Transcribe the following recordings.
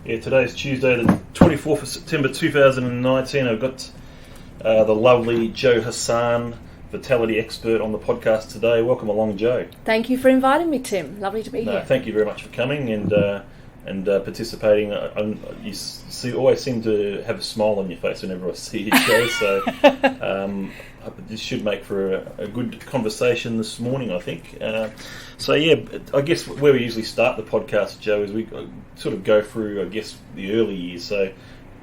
Yeah, today's Tuesday, the 24th of September 2019. I've got the lovely Jo Hassan, vitality expert, on the podcast today. Welcome along, Jo. Thank you for inviting me, Tim. Lovely to be here. Thank you very much for coming and participating. You always seem to have a smile on your face whenever I see you, Jo. So this should make for a good conversation this morning, I think. I guess where we usually start the podcast, Jo, is we sort of go through, I guess, the early years. So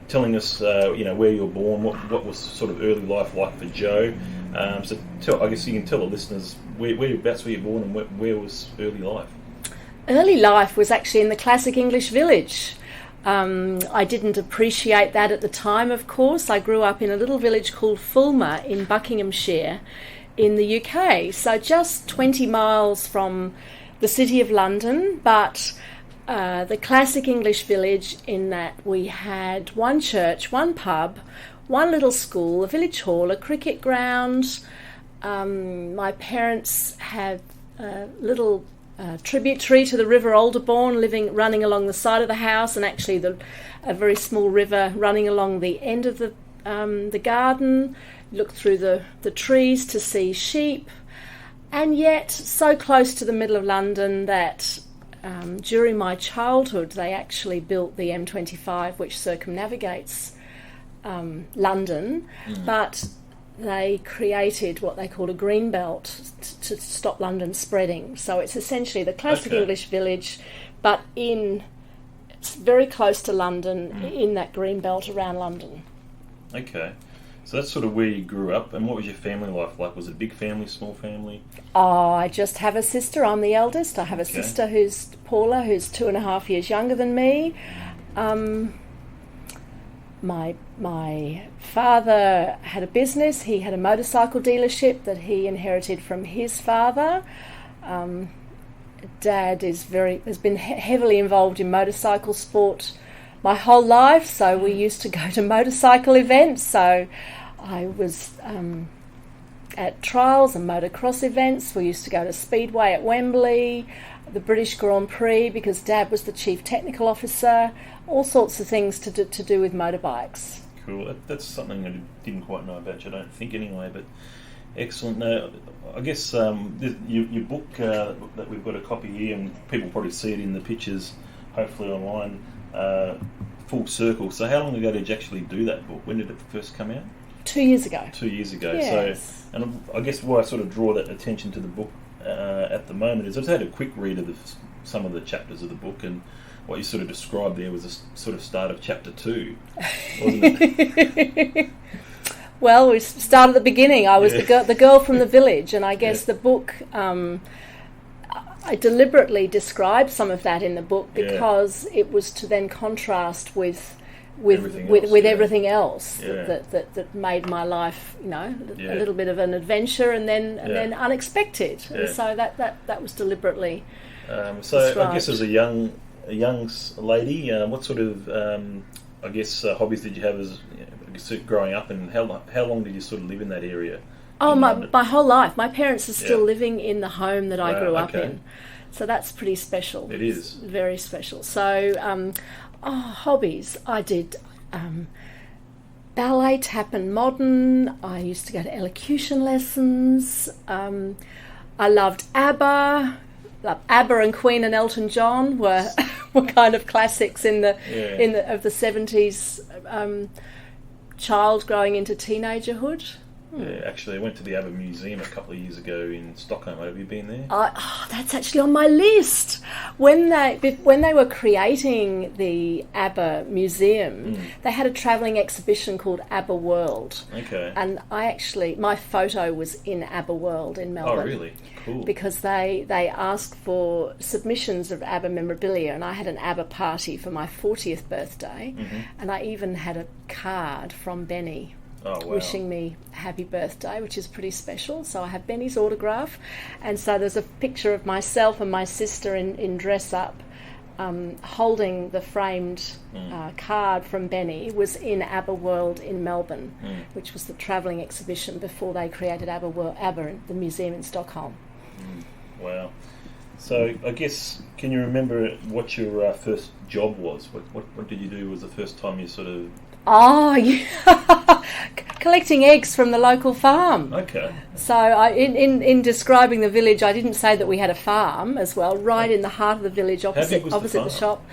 telling us, where you were born, what was sort of early life like for Jo. I guess you can tell the listeners whereabouts were you born and where was early life? Early life was actually in the classic English village. I didn't appreciate that at the time, of course. I grew up in a little village called Fulmer in Buckinghamshire in the UK, so just 20 miles from the city of London, but the classic English village in that we had one church, one pub, one little school, a village hall, a cricket ground. My parents had a little tributary to the River Alderbourne running along the side of the house, and actually a very small river running along the end of the garden. Look through the trees to see sheep, and yet so close to the middle of London that during my childhood they actually built the M25, which circumnavigates London, but they created what they called a green belt to stop London spreading. So it's essentially the classic English village, but it's very close to London, in that green belt around London. Okay. So that's sort of where you grew up. And what was your family life like? Was it a big family, small family? Oh, I just have a sister. I'm the eldest. I have a sister who's Paula, who's 2.5 years younger than me. My father had a business. He had a motorcycle dealership that he inherited from his father. Dad has been heavily involved in motorcycle sport my whole life, so we used to go to motorcycle events. So I was at trials and motocross events. We used to go to Speedway at Wembley, the British Grand Prix, because Dad was the chief technical officer. All sorts of things to do with motorbikes. Cool. That's something I didn't quite know about you, I don't think, anyway, but excellent. Now, I guess your book that we've got a copy here, and people probably see it in the pictures, hopefully online, Full Circle. So how long ago did you actually do that book? When did it first come out? 2 years ago. 2 years ago. Yes. So, and I guess why I sort of draw that attention to the book at the moment is I've had a quick read of some of the chapters of the book, and what you sort of described there was the sort of start of chapter 2, wasn't it? Well, we started at the beginning. I was the girl from the village, and I guess the book, I deliberately described some of that in the book because it was to then contrast with everything else that made my life, a little bit of an adventure and then unexpected. Yeah. And so that was deliberately So described. I guess as a young lady, what sort of hobbies did you have as growing up, and how long did you sort of live in that area? Oh, my whole life. My parents are still living in the home that I grew up in. So that's pretty special. It is. It's very special. So, hobbies. I did ballet, tap and modern. I used to go to elocution lessons. I loved Abba. Abba and Queen and Elton John were kind of classics of the 70s. Child growing into teenagerhood. Yeah, actually, I went to the Abba Museum a couple of years ago in Stockholm. Have you been there? That's actually on my list. When they were creating the Abba Museum, they had a travelling exhibition called Abba World. Okay. And my photo was in Abba World in Melbourne. Oh, really? Cool. Because they asked for submissions of Abba memorabilia, and I had an Abba party for my 40th birthday, and I even had a card from Benny. Oh, wow. Wishing me happy birthday, which is pretty special. So I have Benny's autograph, and so there's a picture of myself and my sister in dress up, holding the framed card from Benny. Was in Abba World in Melbourne, which was the travelling exhibition before they created Abba, the museum in Stockholm. Wow. So I guess, can you remember what your first job was? What did you do was the first time you sort of... Oh, yeah. Collecting eggs from the local farm. Okay. So in describing the village, I didn't say that we had a farm as well, right in the heart of the village, opposite the shop.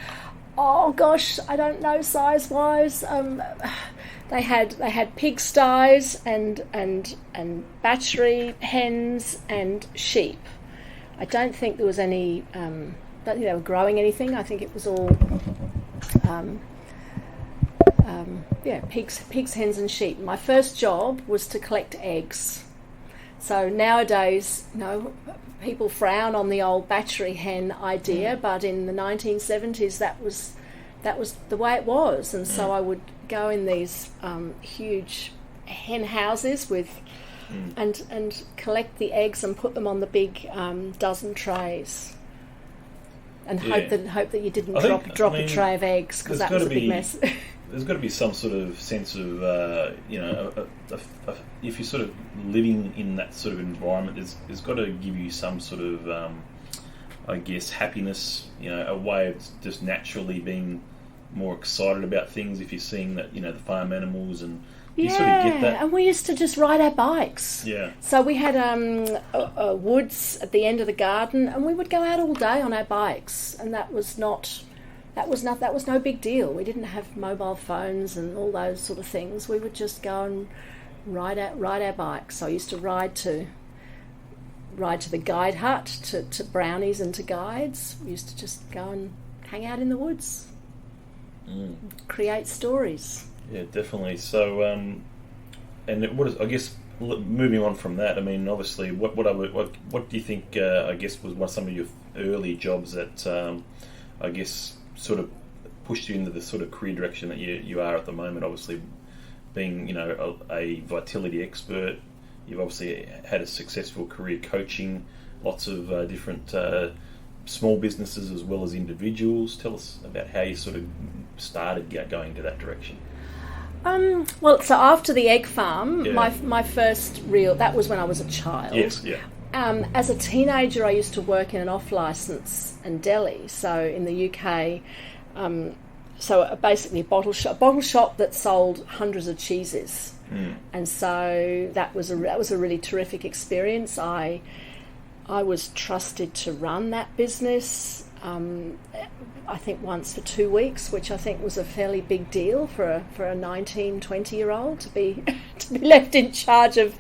Oh gosh, I don't know size-wise. They had pigsties and battery hens and sheep. I don't think there was any. I don't think they were growing anything. I think it was all. Pigs, hens, and sheep. My first job was to collect eggs. So nowadays, people frown on the old battery hen idea, but in the 1970s, that was the way it was. And so I would go in these huge hen houses with, and collect the eggs and put them on the big dozen trays. And hope that you didn't drop a tray of eggs, because that was a big mess. There's got to be some sort of sense of, if you're sort of living in that sort of environment, there's got to give you some sort of, happiness, a way of just naturally being more excited about things if you're seeing that, the farm animals, and you sort of get that. And we used to just ride our bikes. Yeah. So we had woods at the end of the garden, and we would go out all day on our bikes, and that was no big deal. We didn't have mobile phones and all those sort of things. We would just go and ride our bikes. So I used to ride to the guide hut, to brownies and to guides. We used to just go and hang out in the woods, create stories. Yeah, definitely. So, I guess moving on from that, I mean, obviously, what do you think? I guess was some of your early jobs that sort of pushed you into the sort of career direction that you are at the moment. Obviously, being a vitality expert, you've obviously had a successful career coaching lots of different small businesses as well as individuals. Tell us about how you sort of started going to that direction. Well, so after the egg farm, my first that was when I was a child. Yes, yeah. As a teenager, I used to work in an off-licence in Delhi, so in the UK. So basically a bottle shop that sold hundreds of cheeses, and so that was a really terrific experience. I was trusted to run that business. I think once for 2 weeks, which I think was a fairly big deal for a 19, 20-year-old to be left in charge of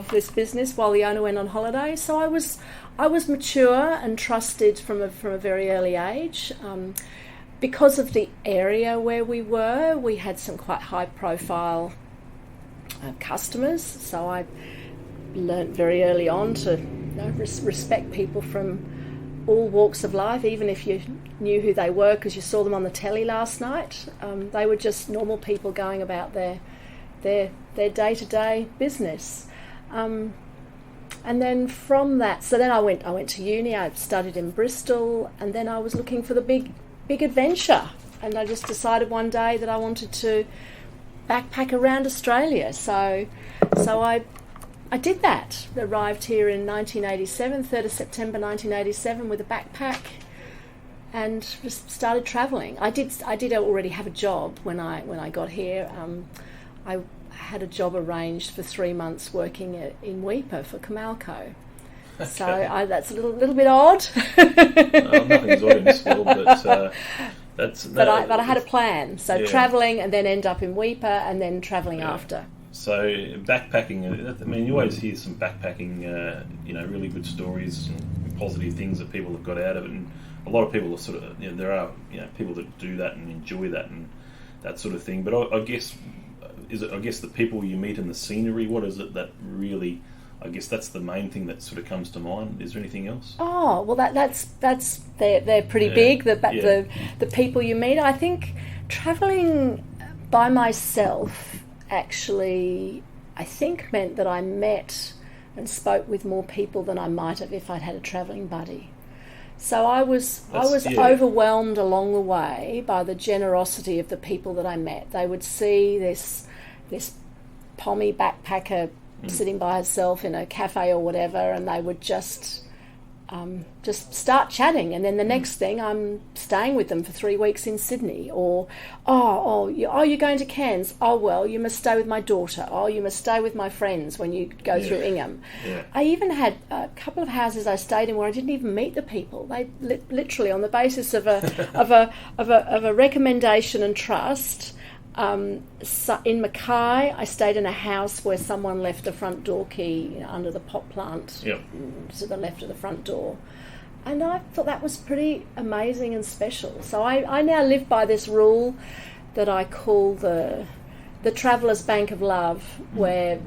this business while the owner went on holiday. So I was mature and trusted from a very early age. Because of the area where we had some quite high-profile customers. So I learnt very early on to respect people from all walks of life, even if you knew who they were because you saw them on the telly last night. They were just normal people going about their day-to-day business. And then from that, so then I went to uni. I studied in Bristol, and then I was looking for the big adventure, and I just decided one day that I wanted to backpack around Australia. So I did that. Arrived here in 1987, 3rd of September 1987, with a backpack, and just started travelling. I did already have a job when I got here. I had a job arranged for 3 months working in Weipa for Comalco. Okay. So that's a little bit odd. Nothing's odd in this world, but But I had a plan. So travelling and then end up in Weipa and then travelling after. So backpacking, I mean, you always hear some backpacking, really good stories and positive things that people have got out of it, and a lot of people are sort of, there are, people that do that and enjoy that and that sort of thing. But I guess, the people you meet and the scenery, what is it that really, I guess that's the main thing that sort of comes to mind. Is there anything else? Oh, well, they're pretty big. The people you meet. I think travelling by myself actually, I think, meant that I met and spoke with more people than I might have if I'd had a travelling buddy. So I was overwhelmed along the way by the generosity of the people that I met. They would see this pommy backpacker sitting by herself in a cafe or whatever, and they would just just start chatting, and then the next thing I'm staying with them for 3 weeks in Sydney, or you're going to Cairns, oh well, you must stay with my daughter, oh you must stay with my friends when you go through Ingham. I even had a couple of houses I stayed in where I didn't even meet the people. They literally, on the basis of a recommendation and trust. So in Mackay, I stayed in a house where someone left a front door key under the pot plant to the left of the front door. And I thought that was pretty amazing and special. So I now live by this rule that I call the Traveller's Bank of Love, where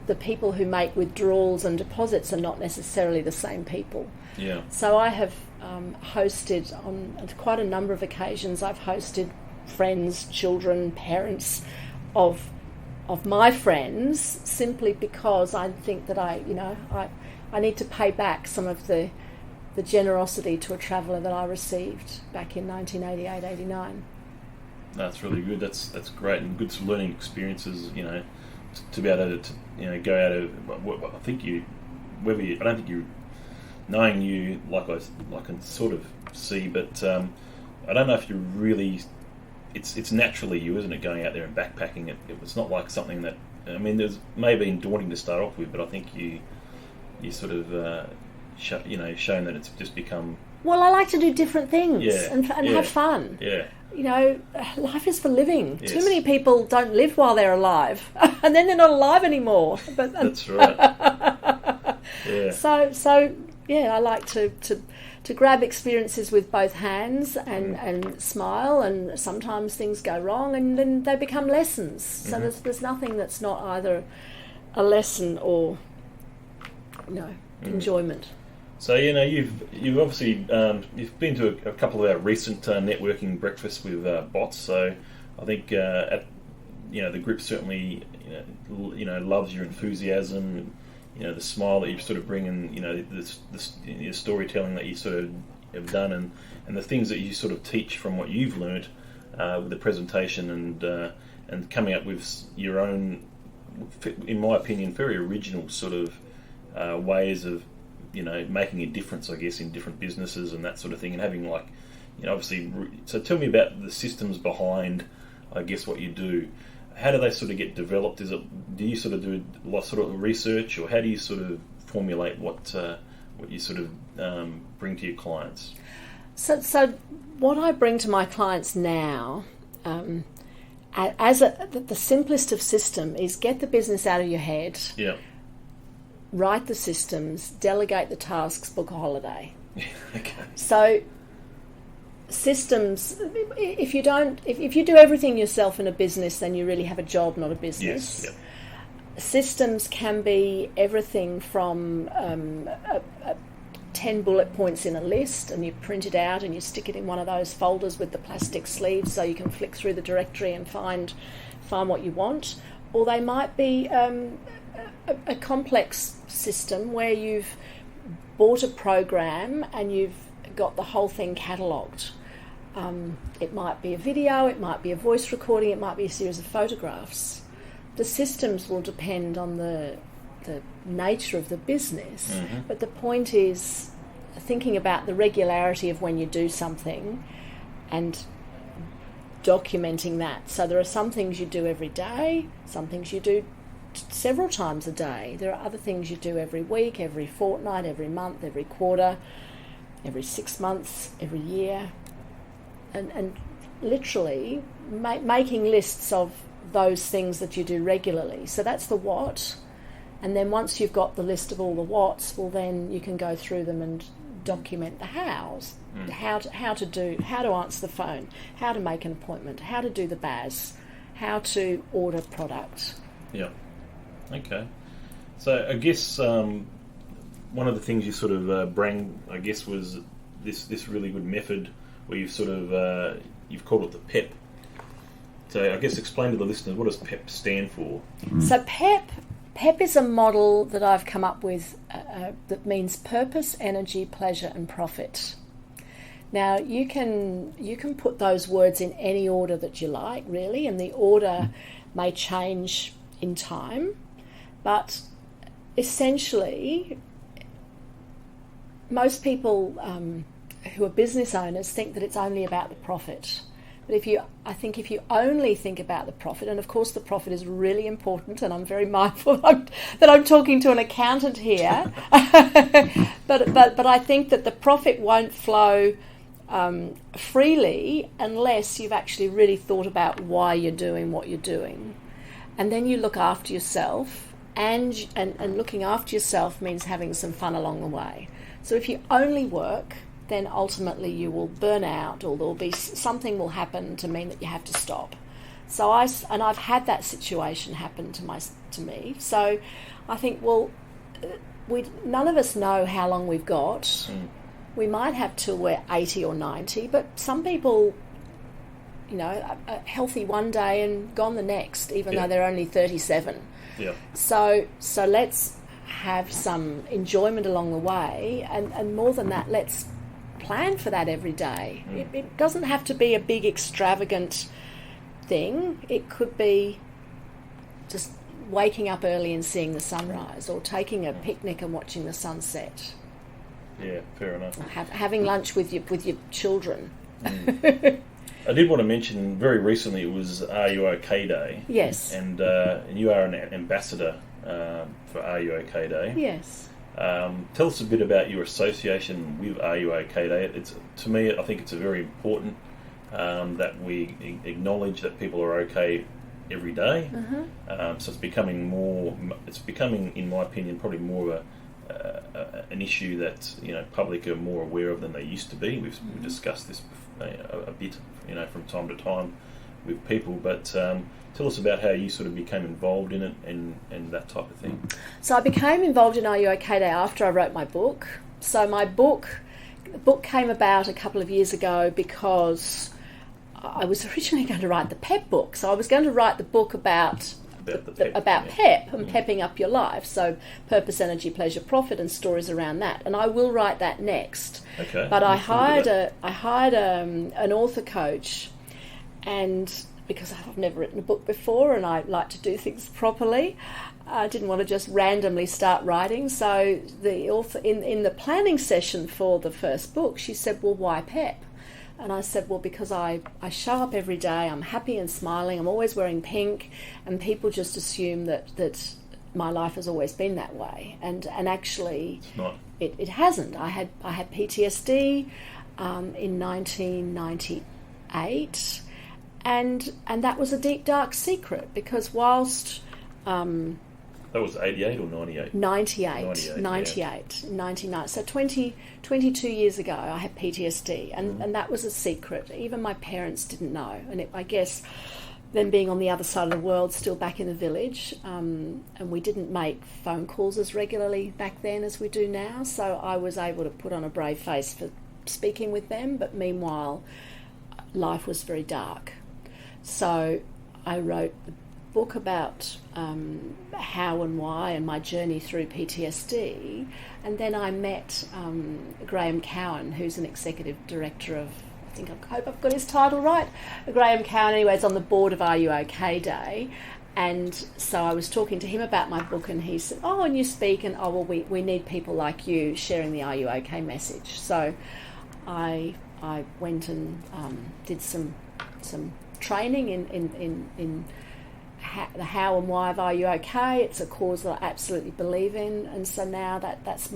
the people who make withdrawals and deposits are not necessarily the same people. Yeah. So I have hosted on quite a number of occasions. I've hosted friends, children, parents of my friends, simply because I think that I need to pay back some of the generosity to a traveller that I received back in 1988-89. That's really good. That's great, and good learning experiences. To be able to go out of. I think you, I don't think you, knowing you like I can sort of see, but I don't know if you really. It's naturally you, isn't it? Going out there and backpacking. It's not like something that. I mean, there's maybe daunting to start off with, but I think you sort of shown that it's just become. Well, I like to do different things and have fun. Yeah. Life is for living. Yes. Too many people don't live while they're alive, and then they're not alive anymore. That's right. Yeah. So I like to grab experiences with both hands and smile, and sometimes things go wrong and then they become lessons. So there's nothing that's not either a lesson or enjoyment. So you've obviously you've been to a couple of our recent networking breakfasts with bots. So I think the group certainly loves your enthusiasm. The smile that you sort of bring, and the storytelling that you sort of have done, and the things that you sort of teach from what you've learnt with the presentation, and coming up with your own, in my opinion, very original sort of ways of making a difference, I guess, in different businesses and that sort of thing, and having obviously. So tell me about the systems behind, I guess, what you do. How do they sort of get developed? Do you sort of do a lot sort of research, or how do you sort of formulate what you sort of bring to your clients? So what I bring to my clients now, the simplest of system is get the business out of your head. Yeah. Write the systems, delegate the tasks, book a holiday. Okay. So systems, if you do everything yourself in a business, then you really have a job, not a business. Yes. Yep. Systems can be everything from 10 bullet points in a list, and you print it out and you stick it in one of those folders with the plastic sleeves so you can flick through the directory and find what you want. Or they might be a complex system where you've bought a program and you've got the whole thing catalogued. It might be a video, it might be a voice recording, it might be a series of photographs. The systems will depend on the nature of the business, but the point is thinking about the regularity of when you do something and documenting that. So there are some things you do every day, some things you do several times a day. There are other things you do every week, every fortnight, every month, every quarter, every 6 months, every year. And literally making lists of those things that you do regularly. So that's the what. And then once you've got the list of all the whats, well, then you can go through them and document the hows. How to answer the phone, how to make an appointment, how to do the BAS, how to order product. Yeah. Okay. So I guess one of the things you sort of bring, I guess, was this really good method where you've sort of you've called it the PEPP. So I guess explain to the listeners, what does PEPP stand for? So PEPP is a model that I've come up with that means purpose, energy, pleasure and profit. Now you can put those words in any order that you like, really, and the order may change in time, but essentially most people who are business owners think that it's only about the profit. But I think if you only think about the profit, and of course the profit is really important, and I'm very mindful that I'm talking to an accountant here, but I think that the profit won't flow freely unless you've actually really thought about why you're doing what you're doing. And then you look after yourself, and looking after yourself means having some fun along the way. So if you only work, then ultimately you will burn out, or there'll be something will happen to mean that you have to stop. So I've had that situation happen to me. So I think, well, none of us know how long we've got. Mm. We might have till we're 80 or 90, but some people, are healthy one day and gone the next, even though they're only 37. Yeah. So let's have some enjoyment along the way, and more than that, let's plan for that every day. Mm. It doesn't have to be a big extravagant thing. It could be just waking up early and seeing the sunrise, or taking a picnic and watching the sunset. Yeah, fair enough. Having lunch with your children. Mm. I did want to mention, very recently it was RUOK Day. Yes. And you are an ambassador for RUOK Day. Yes. Tell us a bit about your association with RUOK Day. To me, I think it's very important that we acknowledge that people are okay every day. Mm-hmm. So it's becoming, in my opinion, probably more of an issue that public are more aware of than they used to be. We've discussed this a bit, from time to time with people, but tell us about how you sort of became involved in it and that type of thing. So I became involved in RUOK Day after I wrote my book. So the book came about a couple of years ago because I was originally going to write the PEPP book. So I was going to write the book about PEPP and pepping up your life. So purpose, energy, pleasure, profit, and stories around that. And I will write that next. Okay. But I hired an author coach, and because I've never written a book before and I like to do things properly, I didn't want to just randomly start writing. So the author in the planning session for the first book, she said, "Well, why PEPP?" And I said, well, because I show up every day, I'm happy and smiling, I'm always wearing pink, and people just assume that my life has always been that way. And actually, it's not. It hasn't. I had PTSD in 1998, and that was a deep, dark secret, because whilst... that was 88 or 98? 98, 99. So 22 years ago, I had PTSD, and that was a secret. Even my parents didn't know. And I guess them being on the other side of the world, still back in the village, and we didn't make phone calls as regularly back then as we do now. So I was able to put on a brave face for speaking with them, but meanwhile, life was very dark. So I wrote the book about how and why and my journey through PTSD, and then I met Graham Cowan, who's an executive director of, I hope I've got his title right, Graham Cowan anyway, is on the board of RUOK Day, and so I was talking to him about my book, and he said, oh, and you speak, and oh, well, we need people like you sharing the RUOK message. So I went and did some training in the how and why of RUOK. It's a cause that I absolutely believe in, and so now that's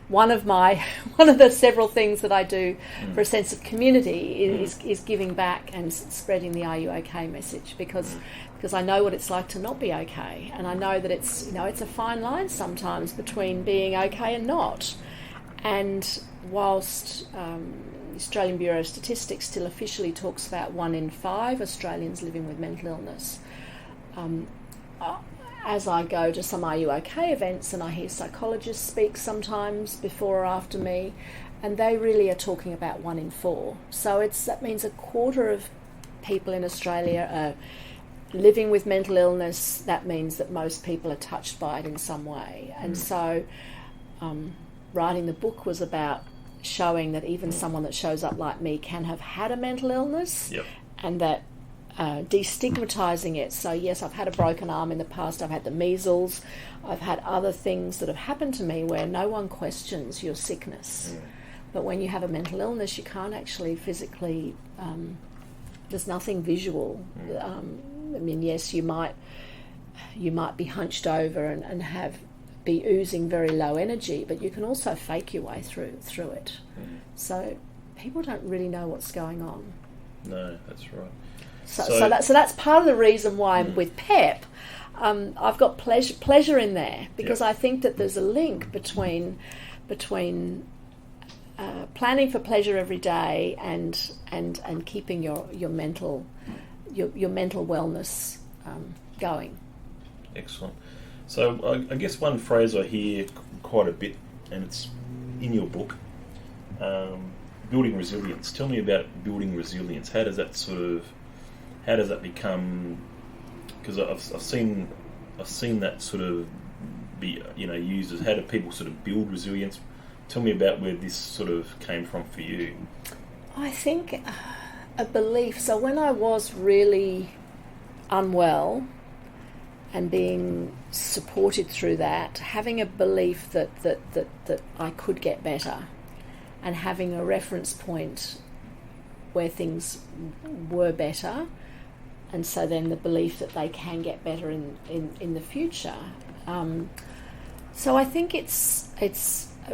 one of the several things that I do for a sense of community is giving back and spreading the RUOK message, because I know what it's like to not be okay, and I know that it's a fine line sometimes between being okay and not. And whilst the Australian Bureau of Statistics still officially talks about 1 in 5 Australians living with mental illness, as I go to some RUOK events and I hear psychologists speak sometimes before or after me, and they really are talking about 1 in 4. So that means a quarter of people in Australia are living with mental illness. That means that most people are touched by it in some way. And so writing the book was about showing that even someone that shows up like me can have had a mental illness, and that destigmatising it. So yes, I've had a broken arm in the past, I've had the measles, I've had other things that have happened to me where no one questions your sickness. But when you have a mental illness, you can't actually physically, there's nothing visual. I mean, yes, you might be hunched over and be oozing very low energy, but you can also fake your way through it. So people don't really know what's going on. No, that's right. So that's part of the reason why I'm with PEPP. I've got pleasure in there, because I think that there's a link between planning for pleasure every day and keeping your mental wellness going. Excellent. So I guess one phrase I hear quite a bit, and it's in your book, building resilience. Tell me about building resilience. How does that become? Because I've seen that sort of be used as, how do people sort of build resilience? Tell me about where this sort of came from for you. I think a belief. So when I was really unwell and being supported through that, having a belief that I could get better, and having a reference point where things were better, and so then the belief that they can get better in the future. So I think it's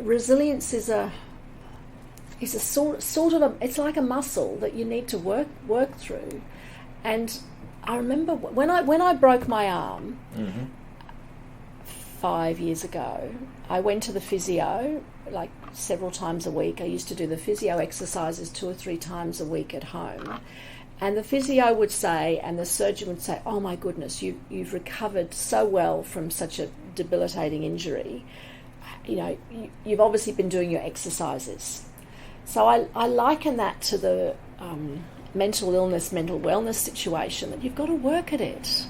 resilience is a sort of it's like a muscle that you need to work through. And I remember when I broke my arm 5 years ago, I went to the physio like several times a week. I used to do the physio exercises 2 or 3 times a week at home. And the physio would say, and the surgeon would say, "Oh my goodness, you've recovered so well from such a debilitating injury. You've obviously been doing your exercises." So I liken that to the mental illness, mental wellness situation, that you've got to work at it.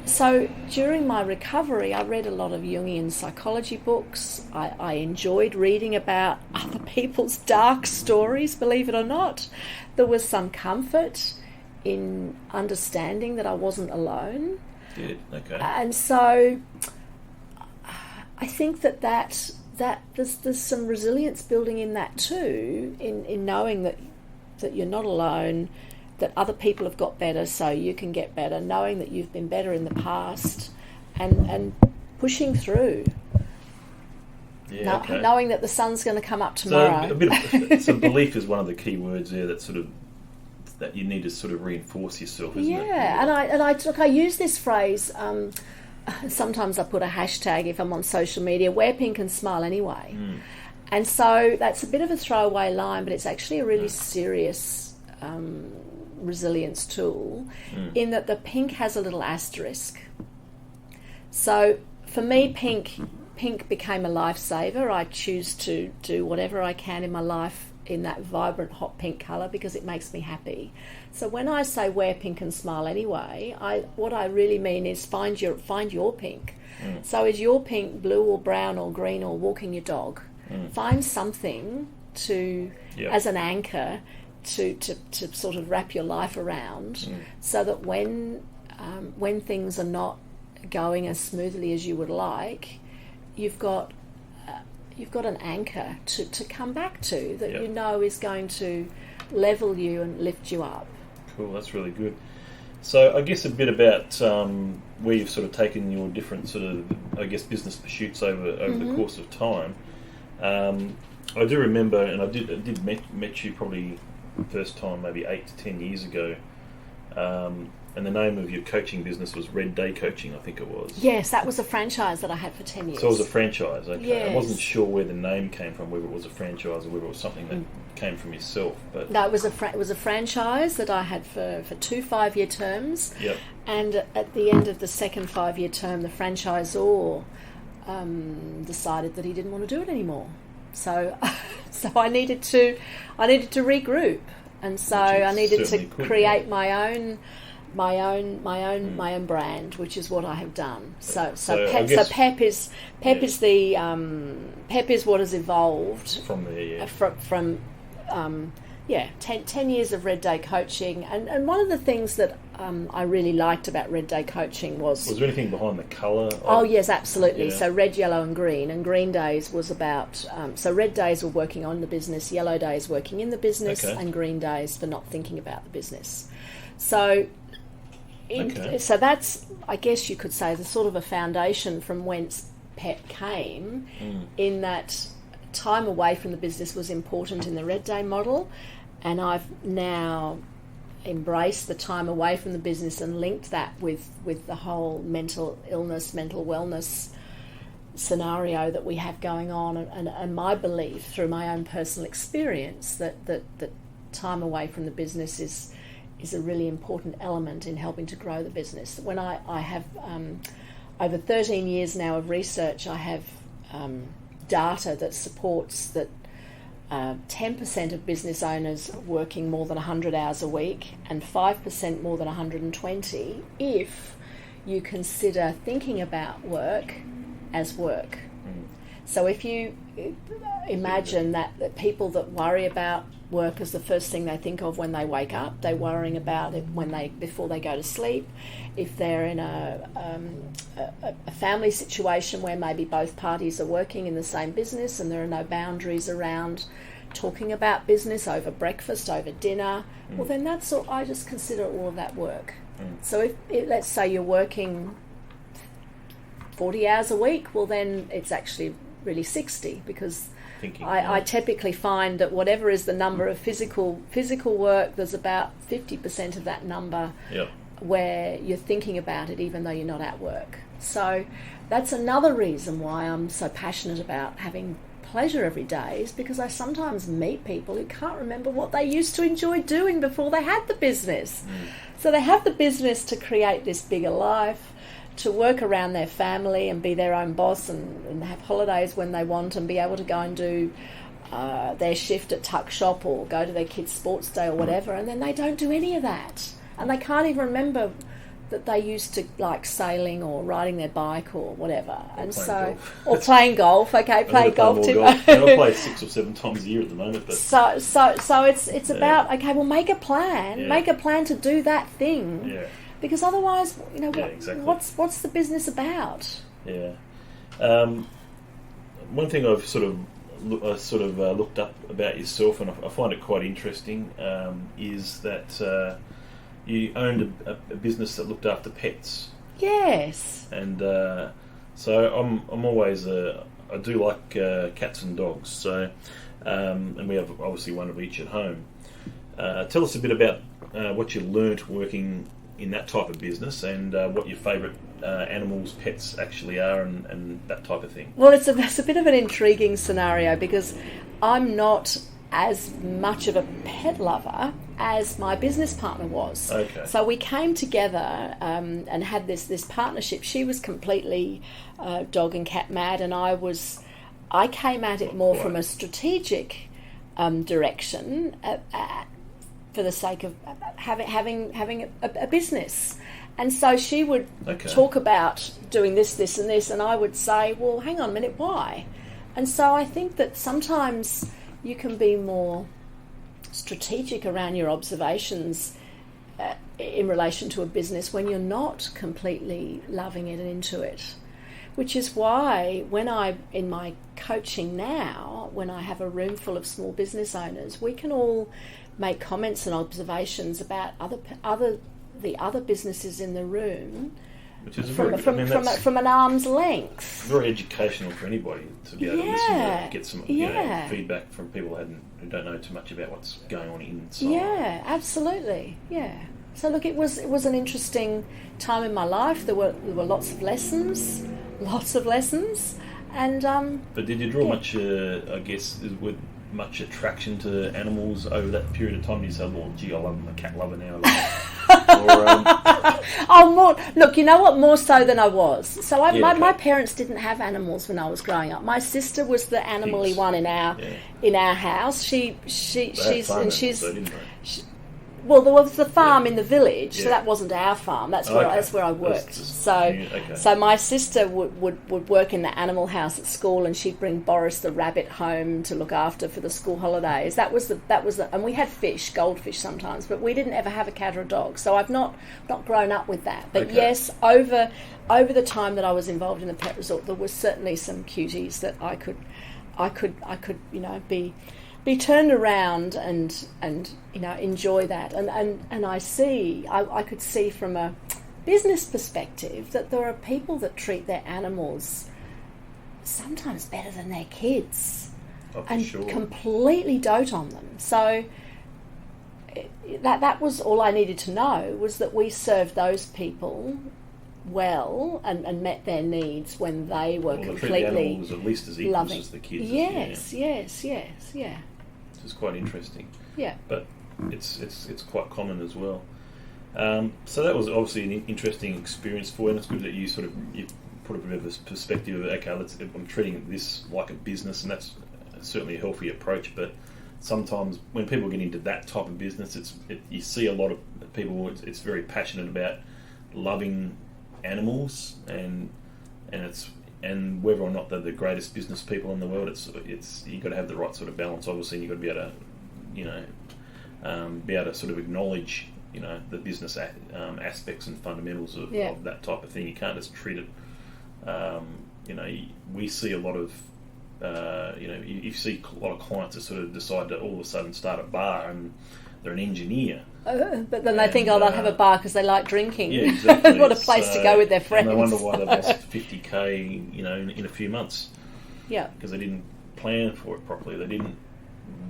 So during my recovery, I read a lot of Jungian psychology books. I enjoyed reading about other people's dark stories, believe it or not. There was some comfort in understanding that I wasn't alone. Good, okay. And so I think that there's some resilience building in that too, in knowing that you're not alone, that other people have got better so you can get better, knowing that you've been better in the past, and pushing through. Knowing that the sun's going to come up tomorrow. So belief is one of the key words there that you need to sort of reinforce yourself, isn't it? Yeah, and I use this phrase. Sometimes I put a hashtag if I'm on social media, wear pink and smile anyway. And so that's a bit of a throwaway line, but it's actually a really serious resilience tool, in that the pink has a little asterisk. So for me, pink became a lifesaver. I choose to do whatever I can in my life in that vibrant hot pink colour because it makes me happy. So when I say wear pink and smile anyway, what I really mean is find your pink. So is your pink blue or brown or green or walking your dog? Find something as an anchor to sort of wrap your life around, so that when things are not going as smoothly as you would like, you've got an anchor to come back to that you know is going to level you and lift you up. Cool, that's really good. So I guess a bit about where you've sort of taken your different sort of, I guess, business pursuits over the course of time. I do remember, and I did met you probably first time maybe 8 to 10 years ago, and the name of your coaching business was Red Day Coaching, I think it was. Yes, that was a franchise that I had for 10 years. So it was a franchise, okay. Yes. I wasn't sure where the name came from, whether it was a franchise or whether it was something that came from yourself. But no, it was a franchise that I had for 2 5-year terms. Yep. And at the end of the second 5-year term, the franchisor decided that he didn't want to do it anymore. So I needed to regroup, and so I needed to create my own brand, which is what I have done. So PEPP is PEPP is what has evolved from there. from 10 years of Red Day coaching. And one of the things that I really liked about Red Day coaching was... Was there anything behind the colour? Oh, yes, absolutely. Yeah. So red, yellow and green. And Green Days was about... so Red Days were working on the business, Yellow Days working in the business, and Green Days for not thinking about the business. So... So that's, I guess you could say, the sort of a foundation from whence PEPP came, in that time away from the business was important in the Red Day model, and I've now embraced the time away from the business and linked that with the whole mental illness, mental wellness scenario that we have going on, and my belief through my own personal experience that time away from the business is a really important element in helping to grow the business. When I have, over 13 years now of research, I have data that supports that 10% of business owners working more than 100 hours a week and 5% more than 120 if you consider thinking about work as work. So if you imagine that people that worry about work is the first thing they think of when they wake up, they're worrying about it before they go to sleep. If they're in a family situation where maybe both parties are working in the same business and there are no boundaries around talking about business over breakfast, over dinner, well then that's all. I just consider all of that work. So if let's say you're working 40 hours a week, well then it's actually really 60, because I typically find that whatever is the number of physical work, there's about 50% of that number where you're thinking about it even though you're not at work. So that's another reason why I'm so passionate about having pleasure every day, is because I sometimes meet people who can't remember what they used to enjoy doing before they had the business. So they have the business to create this bigger life, to work around their family and be their own boss and have holidays when they want and be able to go and do their shift at tuck shop or go to their kids' sports day or whatever, and then they don't do any of that. And they can't even remember that they used to like sailing or riding their bike or whatever. Or playing golf, okay, play golf too. I play 6 or 7 times a year at the moment. But so it's about, okay, well make a plan to do that thing. Yeah. Because otherwise, exactly. what's the business about? Yeah. One thing I've sort of looked up about yourself, and I find it quite interesting, is that you owned a business that looked after pets. Yes. And so I'm always I do like cats and dogs. So and we have obviously one of each at home. Tell us a bit about what you learnt working in that type of business, and what your favourite animals, pets actually are, and that type of thing. Well, it's a bit of an intriguing scenario, because I'm not as much of a pet lover as my business partner was. Okay. So we came together and had this partnership. She was completely dog and cat mad, and I came at it more from a strategic direction. For the sake of having a business. And so she would talk about doing this, and this, and I would say, well, hang on a minute, why? And so I think that sometimes you can be more strategic around your observations in relation to a business when you're not completely loving it and into it. Which is why in my coaching now, when I have a room full of small business owners, we can all make comments and observations about the other businesses in the room, which is from an arm's length. Very educational for anybody to be able to listen to, get some feedback from people who don't know too much about what's going on inside. Yeah, absolutely. Yeah. So look, it was an interesting time in my life. There were lots of lessons, and But did you draw much? I guess with much attraction to animals over that period of time? You said, well, gee, I love them, I'm a cat lover now. Look, you know what, more so than I was. So my parents didn't have animals when I was growing up. My sister was the animal-y one in our house. Well, there was the farm in the village, Yeah. so that wasn't our farm. That's where I worked. So my sister would work in the animal house at school, and she'd bring Boris the rabbit home to look after for the school holidays. That was the and we had fish, goldfish sometimes, but we didn't ever have a cat or a dog. So I've not grown up with that. But yes, over the time that I was involved in the pet resort, there was certainly some cuties that I could be turned around and enjoy that, and I could see from a business perspective that there are people that treat their animals sometimes better than their kids, and completely dote on them. So that was all I needed to know, was that we served those people well and met their needs when they were completely treat the animals at least as equals loving. As the kids. Yes. Which is quite interesting. Yeah. But it's quite common as well. So that was obviously an interesting experience for you, and it's good that you put a bit of a perspective of, okay, I'm treating this like a business, and that's certainly a healthy approach. But sometimes when people get into that type of business, you see a lot of people. It's very passionate about loving animals, and whether or not they're the greatest business people in the world, it's you've got to have the right sort of balance. Obviously, and you've got to be able to be able to sort of acknowledge the business aspects and fundamentals of that type of thing. You can't just treat it. We see a lot of you see a lot of clients that sort of decide to all of a sudden start a bar, and they're an engineer. But then they think, they'll have a bar because they like drinking. Yeah, exactly. What a place to go with their friends. And they wonder why they've lost 50k, in a few months. Yeah. Because they didn't plan for it properly. They didn't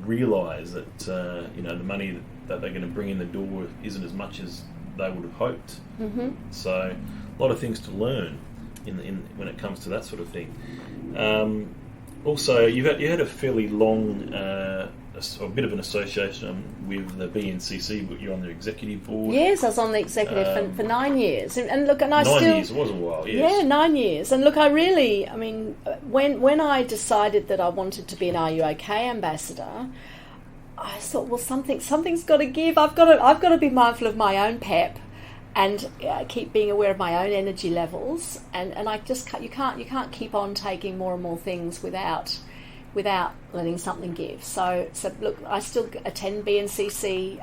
realise that the money that they're going to bring in the door isn't as much as they would have hoped. Mm-hmm. So a lot of things to learn in when it comes to that sort of thing. Also, you had a fairly long. A bit of an association with the BNCC, but you're on the executive board. Yes, I was on the executive for 9 years, and look, and I 9 still years. It was a while. Yes. Yeah, 9 years, and look, when I decided that I wanted to be an RUOK ambassador, I thought, well, something's got to give. I've got to be mindful of my own PEP, and keep being aware of my own energy levels, and I just you can't keep on taking more and more things without letting something give. So look, I still attend BNCC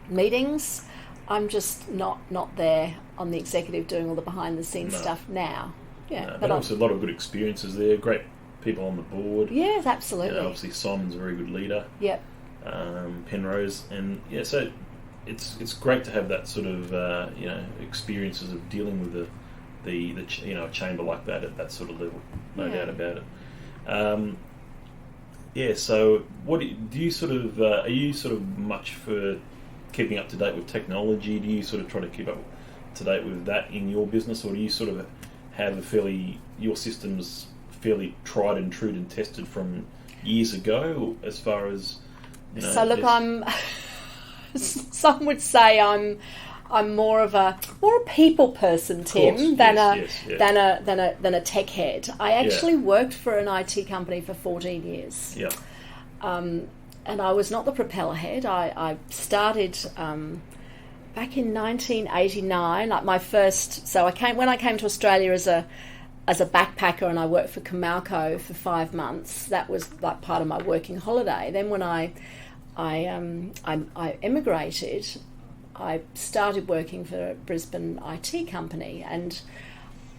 meetings. I'm just not there on the executive doing all the behind the scenes stuff now. Yeah, no, but also a lot of good experiences there. Great people on the board. Yes, absolutely. Obviously, Simon's a very good leader. Yep. Penrose, and so it's great to have that sort of experiences of dealing with the a chamber like that at that sort of level. No doubt about it. So what do you sort of are you sort of much for keeping up to date with technology? Do you sort of try to keep up to date with that in your business, or do you sort of have your systems fairly tried and true and tested from years ago, as far as So look, some would say I'm more a people person, Tim, than a tech head. I actually worked for an IT company for 14 years. Yeah. And I was not the propeller head. I started back in 1989. Like my first, when I came to Australia as a backpacker, and I worked for Comalco for 5 months. That was like part of my working holiday. Then when I emigrated, I started working for a Brisbane IT company, and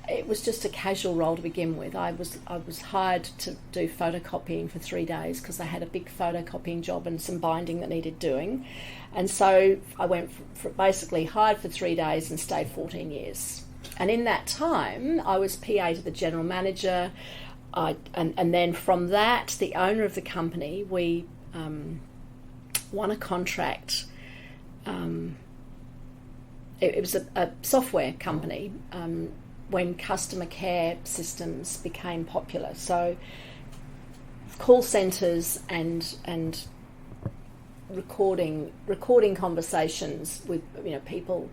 it was just a casual role to begin with. I was hired to do photocopying for 3 days because they had a big photocopying job and some binding that needed doing, and so I went for basically hired for 3 days and stayed 14 years. And in that time, I was PA to the general manager, and then from that, the owner of the company, we won a contract. It was a software company when customer care systems became popular. So call centres and recording conversations with people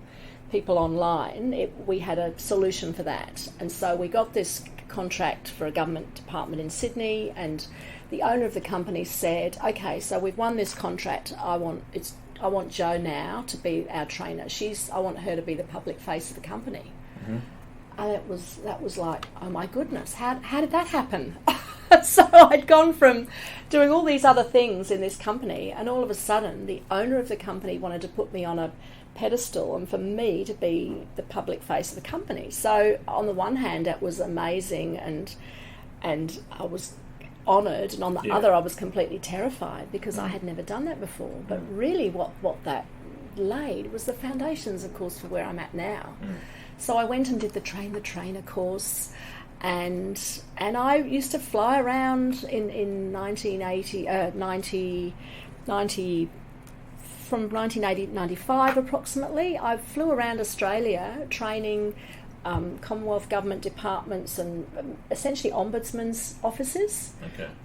online. We had a solution for that, and so we got this contract for a government department in Sydney, and the owner of the company said, "Okay, so we've won this contract. want Jo now to be our trainer. I want her to be the public face of the company. Mm-hmm. And that was like, oh my goodness, how did that happen? So I'd gone from doing all these other things in this company, and all of a sudden the owner of the company wanted to put me on a pedestal and for me to be the public face of the company. So on the one hand, it was amazing, and I was honoured, and on the other, I was completely terrified because I had never done that before. But really what that laid was the foundations, of course, for where I'm at now. So I went and did the Train the Trainer course, and I used to fly around in 1980, from 1995 approximately. I flew around Australia training Commonwealth government departments and essentially ombudsman's offices.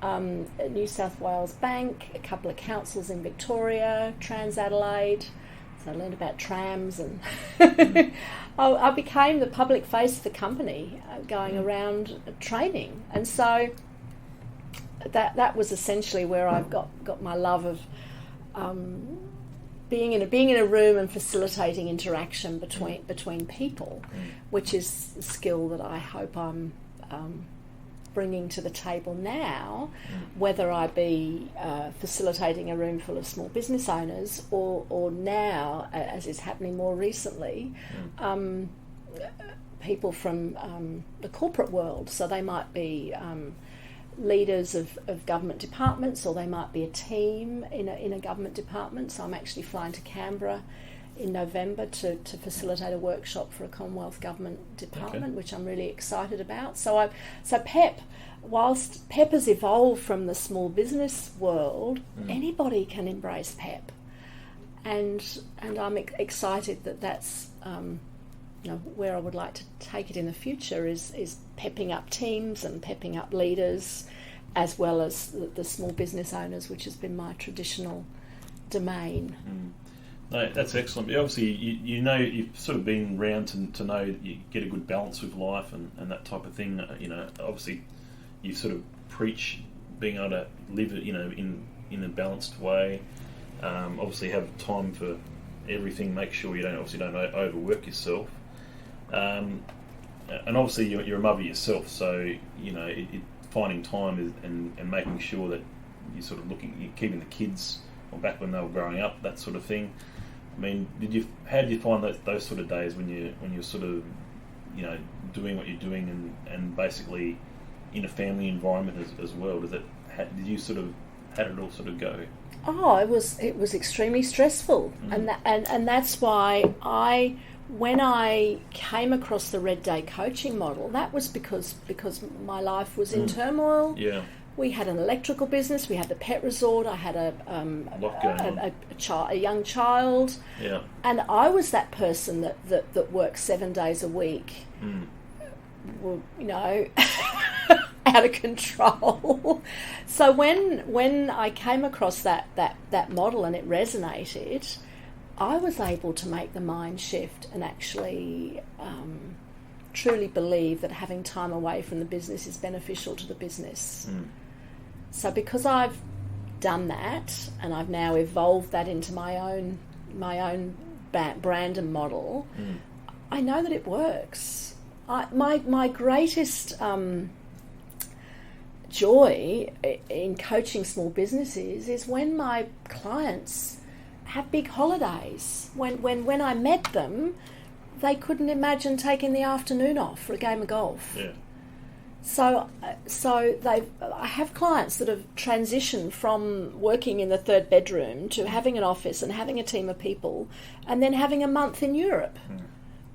New South Wales Bank, a couple of councils in Victoria, Trans Adelaide. So I learned about trams, and I became the public face of the company, going around training. And so that was essentially where I've got my love of being in a room and facilitating interaction between people, which is a skill that I hope I'm bringing to the table now, whether I be facilitating a room full of small business owners or now, as is happening more recently, people from the corporate world. So they might be leaders of government departments, or they might be a team in a government department. So I'm actually flying to Canberra in November to facilitate a workshop for a Commonwealth government department, which I'm really excited about. So PEPP, whilst PEPP has evolved from the small business world, anybody can embrace PEPP, and I'm excited that that's where I would like to take it in the future is pepping up teams and pepping up leaders, as well as the small business owners, which has been my traditional domain. No, that's excellent. But obviously, you've sort of been around to know that you get a good balance with life and that type of thing. Obviously, you sort of preach being able to live, in a balanced way. Obviously, have time for everything. Make sure you don't overwork yourself. And obviously, you're a mother yourself, so finding time and making sure that you're sort of you're keeping the kids, or back when they were growing up, that sort of thing. I mean, how did you find those sort of days when you're sort of, doing what you're doing and basically in a family environment as well? Did you sort of, how did it all sort of go? Oh, it was extremely stressful, and that's why when I came across the Red Day coaching model, that was because my life was in turmoil. Yeah. We had an electrical business. We had the pet resort. I had a young child. Yeah. And I was that person that worked 7 days a week. Well, out of control. So when I came across that model and it resonated, I was able to make the mind shift and actually truly believe that having time away from the business is beneficial to the business. So because I've done that and I've now evolved that into my own brand and model, I know that it works. My greatest joy in coaching small businesses is when my clients have big holidays. When I met them, they couldn't imagine taking the afternoon off for a game of golf. Yeah. So I have clients that have transitioned from working in the third bedroom to having an office and having a team of people, and then having a month in Europe.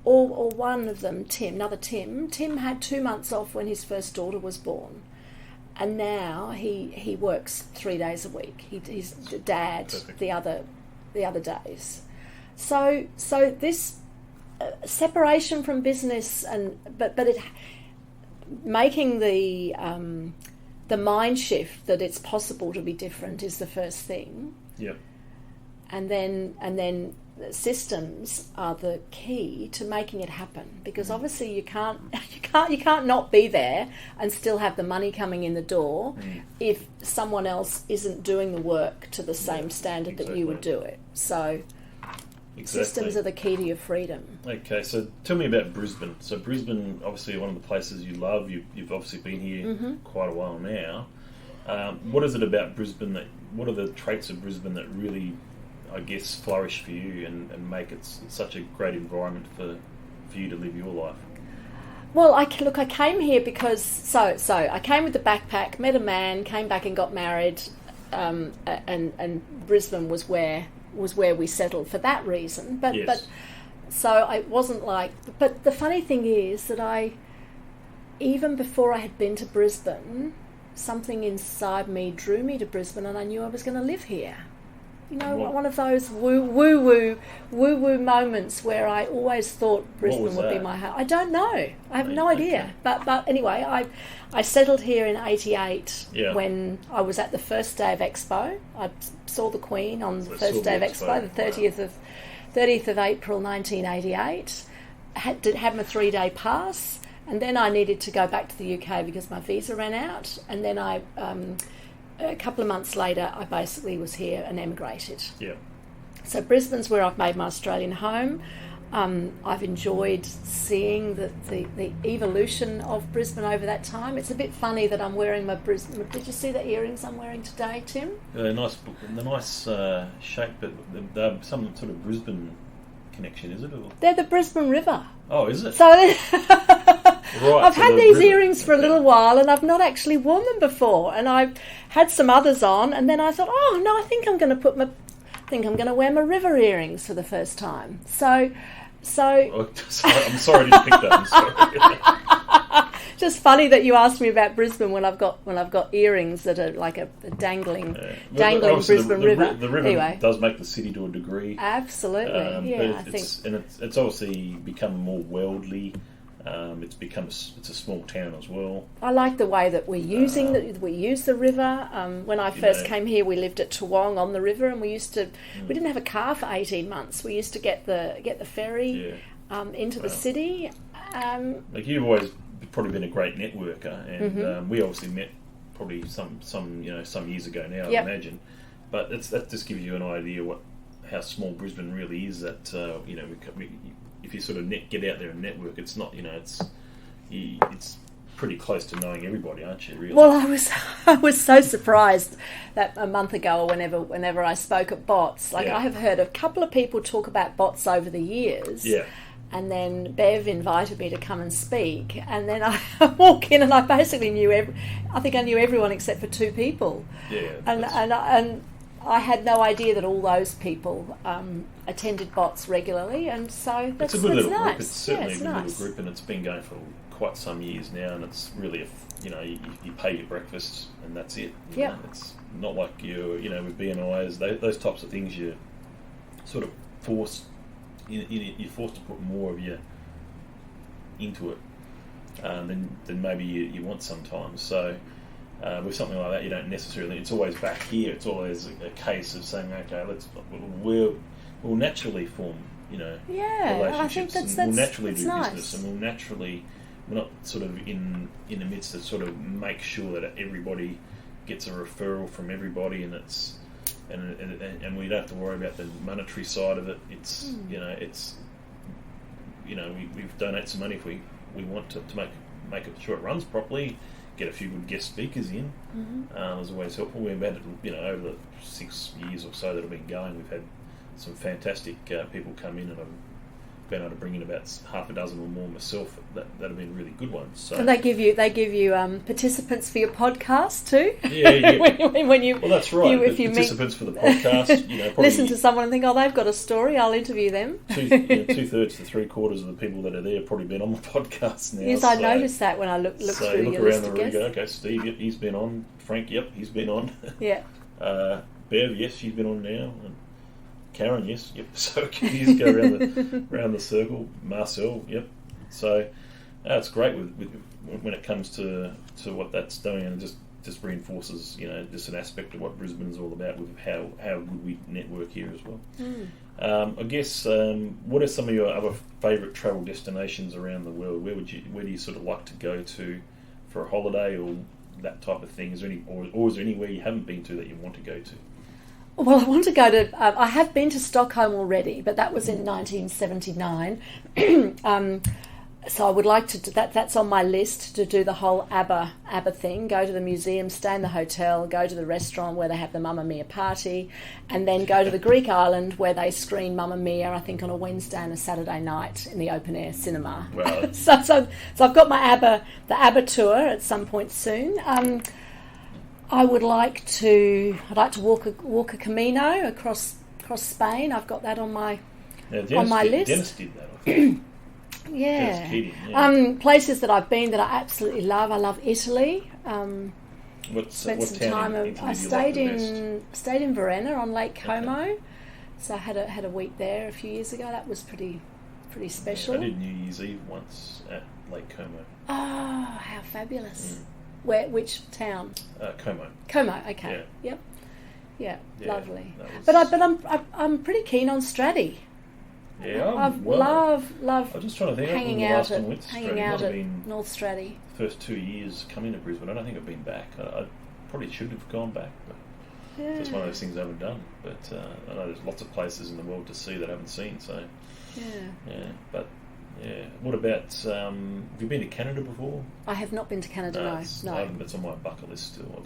Or one of them, Tim had 2 months off when his first daughter was born, and now he works 3 days a week. He's the dad. Perfect. the other days. So this separation from business but it making the mind shift that it's possible to be different is the first thing. Yep. And then systems are the key to making it happen, because obviously you can't not be there and still have the money coming in the door if someone else isn't doing the work to the same standard that you would do it. So systems are the key to your freedom. Okay, so tell me about Brisbane. So Brisbane, obviously one of the places you love. You've obviously been here quite a while now. What is it about Brisbane what are the traits of Brisbane that really, I guess, flourish for you and make it such a great environment for you to live your life? Well, I came here because so I came with the backpack, met a man, came back and got married, and Brisbane was where we settled for that reason. But so I wasn't like. But the funny thing is that even before I had been to Brisbane, something inside me drew me to Brisbane, and I knew I was going to live here. You know, one of those woo woo moments where I always thought Brisbane would be my house. I don't know. I have no idea. But anyway, I settled here in '88 when I was at the first day of Expo. I saw the Queen on the first day of Expo, the 30th of April 1988. Had my 3-day pass, and then I needed to go back to the UK because my visa ran out, and then a couple of months later, I basically was here and emigrated. Yeah. So Brisbane's where I've made my Australian home. I've enjoyed seeing the evolution of Brisbane over that time. It's a bit funny that I'm wearing my Brisbane. Did you see the earrings I'm wearing today, Tim? The nice shape, but they're some sort of Brisbane connection, is it? Or? They're the Brisbane River. Oh, is it? So right, I've had these earrings for a little while, and I've not actually worn them before. And I had some others on, and then I thought, oh no, I think I'm going to wear my river earrings for the first time. So. Oh, I'm sorry to pick that. I'm sorry. Just funny that you asked me about Brisbane when I've got earrings that are like a dangling Brisbane River. The river does make the city to a degree. Absolutely, I think it's obviously become more worldly. It's a small town as well. I like the way that we use the river. When I first came here, we lived at Toowong on the river, and we didn't have a car for 18 months. We used to get the ferry into the city. Like you've always probably been a great networker, and we obviously met probably some years ago now. I imagine, but that just gives you an idea how small Brisbane really is. That if you sort of get out there and network, it's not, it's pretty close to knowing everybody, aren't you, really? Well, I was so surprised that a month ago, or whenever I spoke at Bots, I have heard a couple of people talk about Bots over the years. Yeah. And then Bev invited me to come and speak, and then I walk in and I basically knew everyone except for 2 people. Yeah. And I had no idea that all those people attended Bots regularly, and so that's it's a good little nice. Group. It's certainly a good little group, and it's been going for quite some years now, and it's really you pay your breakfast and that's it. Yeah. It's not like with BNIs, those types of things you're sort of forced. You're forced to put more of you into it than maybe you want sometimes. So with something like that, you don't necessarily. It's always back here. It's always a case of saying, okay, we'll naturally form, relationships, I think and we'll naturally do nice. business, and we're not sort of in the midst of sort of make sure that everybody gets a referral from everybody, and it's. And we don't have to worry about the monetary side of it. It's we donate some money if we want to make sure it runs properly. Get a few good guest speakers in. Is always helpful. We've had over the 6 years or so that have been going, we've had some fantastic people come in, and I've been able to bring in about half a dozen or more myself that have been really good ones. So. And they give you participants for your podcast too. Yeah. when you well, that's right. If you participants for the podcast, probably listen to someone and think, oh, they've got a story, I'll interview them. 2/3 to 3/4 of the people that are there have probably been on my podcast now. Yes, I noticed that when I look through your list of guests. Go, okay, Steve, yep, he's been on. Frank, yep, he's been on. Yeah. Bev, yes, she's been on now. And Karen, yes, yep. So you just go around the circle. Marcel, yep. So it's great when it comes to what that's doing, and it just reinforces just an aspect of what Brisbane's all about with how good we network here as well. I guess, what are some of your other favourite travel destinations around the world? Where do you sort of like to go to for a holiday or that type of thing? Is there any, or is there anywhere you haven't been to that you want to go to? Well, I want to go to... I have been to Stockholm already, but that was in 1979. So I would like to do that. That's on my list, to do the whole Abba thing. Go to the museum, stay in the hotel, go to the restaurant where they have the Mamma Mia party, and then go to the Greek island where they screen Mamma Mia, I think, on a Wednesday and a Saturday night in the open air cinema. Wow. so I've got the Abba tour at some point soon. I'd like to walk a Camino across Spain. I've got that on my list. Dennis did that, I think. Yeah. Kidding, yeah. Places that I've been that I absolutely love. I love Italy. Spent some time. I stayed in Verona on Lake Como, okay. So I had a week there a few years ago. That was pretty special. Yeah, I did New Year's Eve once at Lake Como. Oh, how fabulous! Which town? Como. Como. Okay. Yeah. Yep. Yeah. Lovely. But I'm pretty keen on Stratty. Yeah, I've love. I'm just trying to think. hanging out at North Stratty. The first 2 years coming to Brisbane, I don't think I've been back. I probably should have gone back, but it's one of those things I haven't done. But I know there's lots of places in the world to see that I haven't seen. So but what about? Have you been to Canada before? I have not been to Canada. No. It's on my bucket list still. I've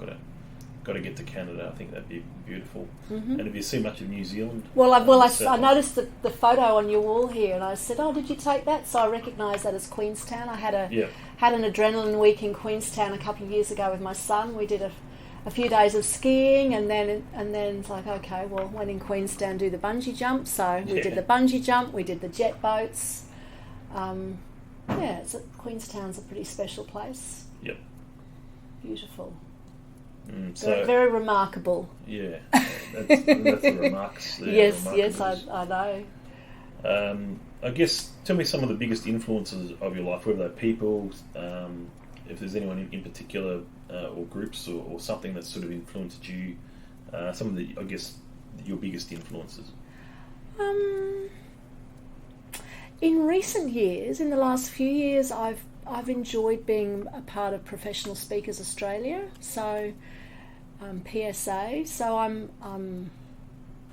got to get to Canada. I think that'd be beautiful. Mm-hmm. And have you seen much of New Zealand? I noticed the photo on your wall here, and I said, "Oh, did you take that?" So I recognised that as Queenstown. I had an adrenaline week in Queenstown a couple of years ago with my son. We did a few days of skiing, and then it's like, okay, well, when in Queenstown, do the bungee jump. So we did the bungee jump. We did the jet boats. Queenstown's a pretty special place. Yep. Beautiful. So very remarkable. Yeah, that's the remarks there. Yes, I know. I guess, tell me some of the biggest influences of your life, whether they're people, if there's anyone in particular, or groups, or something that sort of influenced you, some of the, I guess, your biggest influences. In recent years, in the last few years, I've enjoyed being a part of Professional Speakers Australia, so PSA. So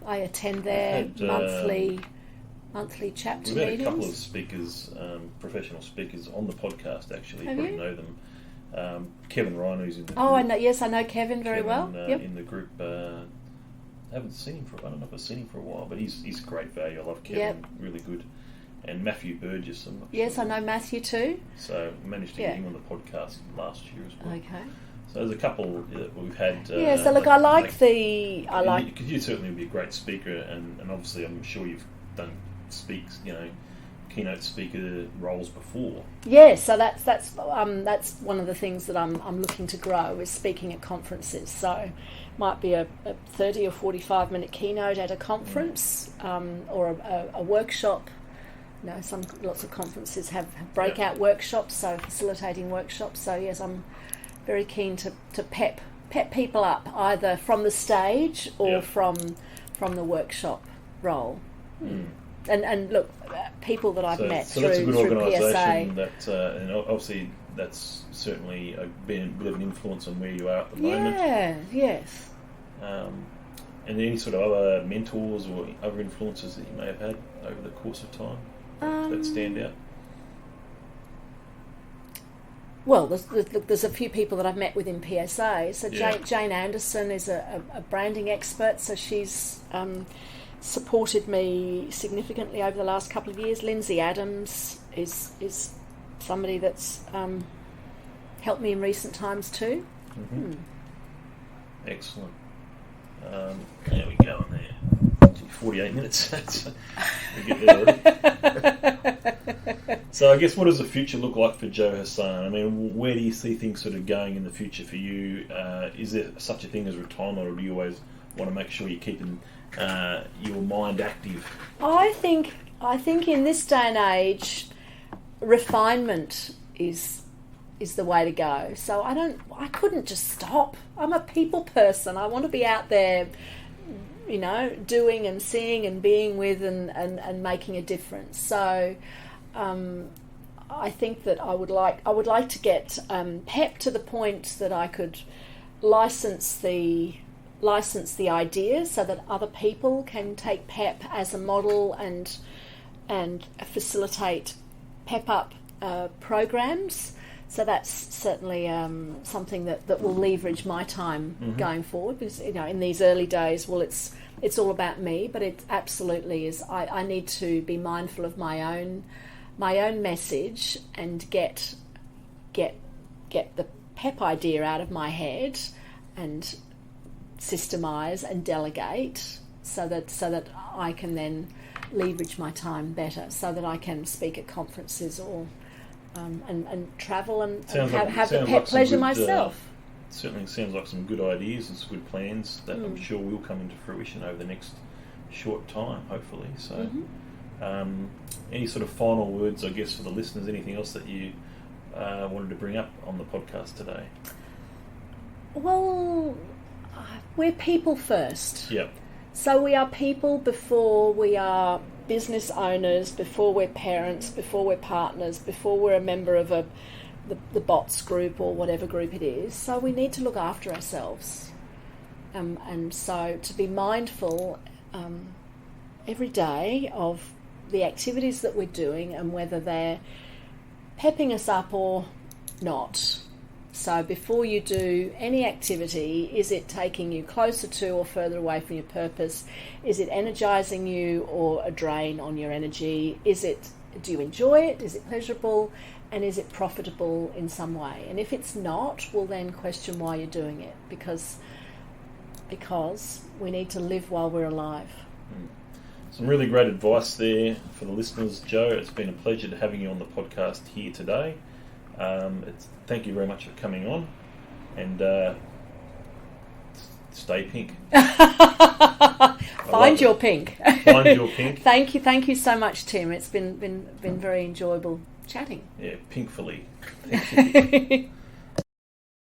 I attend their monthly chapter meetings. We've had a couple of speakers, professional speakers, on the podcast. Actually, you probably know them. Kevin Ryan, who's in the group. I know Kevin very well. In the group. I haven't seen him I don't know if I've seen him for a while, but he's great value. I love Kevin. Yep. Really good. And Matthew Burgess. Yes, I know Matthew too. So I managed to get him on the podcast last year as well. Okay. So there's a couple that we've had. So look, because you certainly would be a great speaker, and obviously I'm sure you've done keynote speaker roles before. Yeah, so that's one of the things that I'm looking to grow, is speaking at conferences. So might be a 30 or 45 minute keynote at a conference, or a workshop. Lots of conferences have breakout workshops, so facilitating workshops. So yes, I'm very keen to pep people up, either from the stage or from the workshop role. And look, people that I've met so through that's a good organisation. PSA. And obviously that's certainly been a bit of an influence on where you are at the moment. Yeah. Yes. And any sort of other mentors or other influences that you may have had over the course of time that stand out? Well, there's a few people that I've met within PSA. So Jane Anderson is a branding expert, so she's supported me significantly over the last couple of years. Lindsay Adams is somebody that's helped me in recent times too. Mm-hmm. Excellent. There we go on there. 48 minutes. We get there already. So I guess, what does the future look like for Jo Hassan? I mean, where do you see things sort of going in the future for you? Is there such a thing as retirement, or do you always want to make sure you're keeping your mind active? I think in this day and age, refinement is the way to go. So I couldn't just stop. I'm a people person. I want to be out there, doing and seeing and being with and making a difference. So I think that I would like to get PEPP to the point that I could license the idea so that other people can take PEPP as a model and facilitate PEPP up programs. So that's certainly something that will leverage my time going forward. Because in these early days, it's all about me, but it absolutely is. I need to be mindful of my own message and get the PEPP idea out of my head and systemize and delegate so that I can then leverage my time better, so that I can speak at conferences or and travel and have the PEPP pleasure myself. Certainly sounds like some good ideas and some good plans that I'm sure will come into fruition over the next short time, hopefully. So any sort of final words, I guess, for the listeners? Anything else that you wanted to bring up on the podcast today? Well, we're people first. Yeah. So we are people before we are business owners, before we're parents, before we're partners, before we're a member of the bots group or whatever group it is. So we need to look after ourselves. And so to be mindful every day of the activities that we're doing and whether they're pepping us up or not. So before you do any activity, is it taking you closer to or further away from your purpose? Is it energizing you or a drain on your energy? Do you enjoy it? Is it pleasurable? And is it profitable in some way? And if it's not, well then question why you're doing it, because we need to live while we're alive. Some really great advice there for the listeners, Jo. It's been a pleasure to having you on the podcast here today. Thank you very much for coming on, and stay pink. Find your pink. Find your pink. Thank you so much, Tim. It's been very enjoyable chatting. Yeah, pinkfully. Thank you.